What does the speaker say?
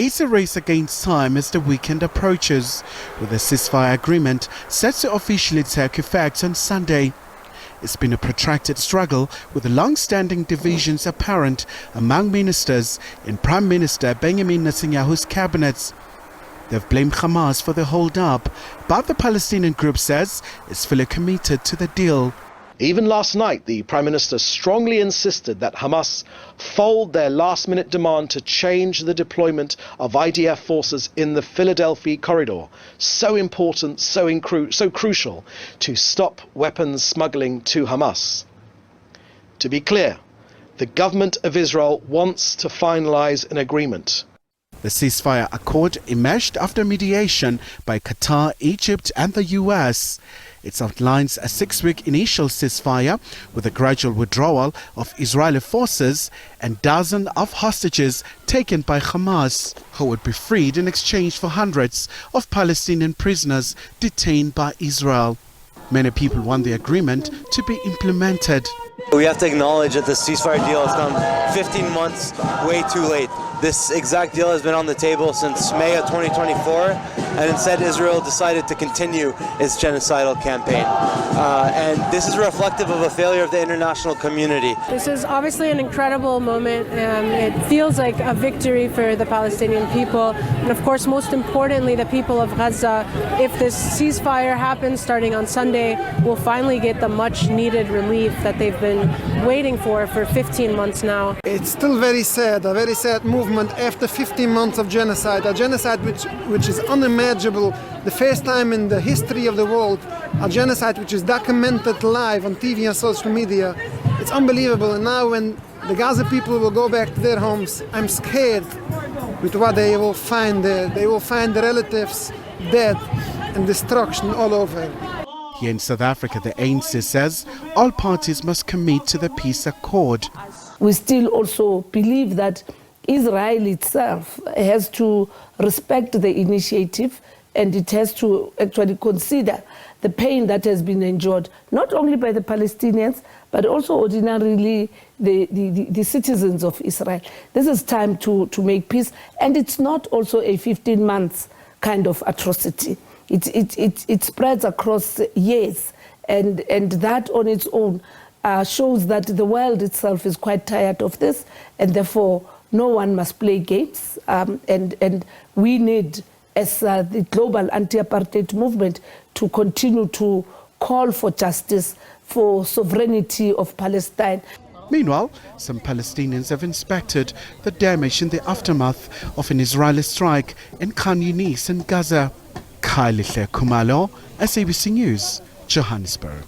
It's a race against time as the weekend approaches, with the ceasefire agreement set to officially take effect on Sunday. It's been a protracted struggle with long-standing divisions apparent among ministers in Prime Minister Benjamin Netanyahu's cabinets. They've blamed Hamas for the hold-up, but the Palestinian group says it's fully committed to the deal. Even last night, the Prime Minister strongly insisted that Hamas fold their last-minute demand to change the deployment of IDF forces in the Philadelphia corridor, so important, so crucial to stop weapons smuggling to Hamas. To be clear, the government of Israel wants to finalize an agreement. The ceasefire accord emerged after mediation by Qatar, Egypt and the US. It outlines a 6-week initial ceasefire with a gradual withdrawal of Israeli forces and dozens of hostages taken by Hamas, who would be freed in exchange for hundreds of Palestinian prisoners detained by Israel. Many people want the agreement to be implemented. We have to acknowledge that the ceasefire deal has come 15 months way too late. This exact deal has been on the table since May of 2024, and instead Israel decided to continue its genocidal campaign. And this is reflective of a failure of the international community. This is obviously an incredible moment. It feels like a victory for the Palestinian people, and of course, most importantly, the people of Gaza. If this ceasefire happens starting on Sunday, we'll finally get the much-needed relief that they've been waiting for 15 months now. It's still very sad, a very sad movement after 15 months of genocide, a genocide which is unimaginable, the first time in the history of the world, a genocide which is documented live on TV and social media. It's unbelievable, and now when the Gaza people will go back to their homes, I'm scared with what they will find there. They will find the relatives dead and destruction all over. Here in South Africa, the ANC says all parties must commit to the peace accord. We still also believe that Israel itself has to respect the initiative, and it has to actually consider the pain that has been endured, not only by the Palestinians, but also ordinarily the citizens of Israel. This is time to make peace, and it's not also a 15 months kind of atrocity. It spreads across years, and that on its own shows that the world itself is quite tired of this, and therefore no one must play games. And we need, as the global anti-apartheid movement, to continue to call for justice, for sovereignty of Palestine. Meanwhile, some Palestinians have inspected the damage in the aftermath of an Israeli strike in Khan Yunis and Gaza. Khayelihle Khumalo, SABC News, Johannesburg.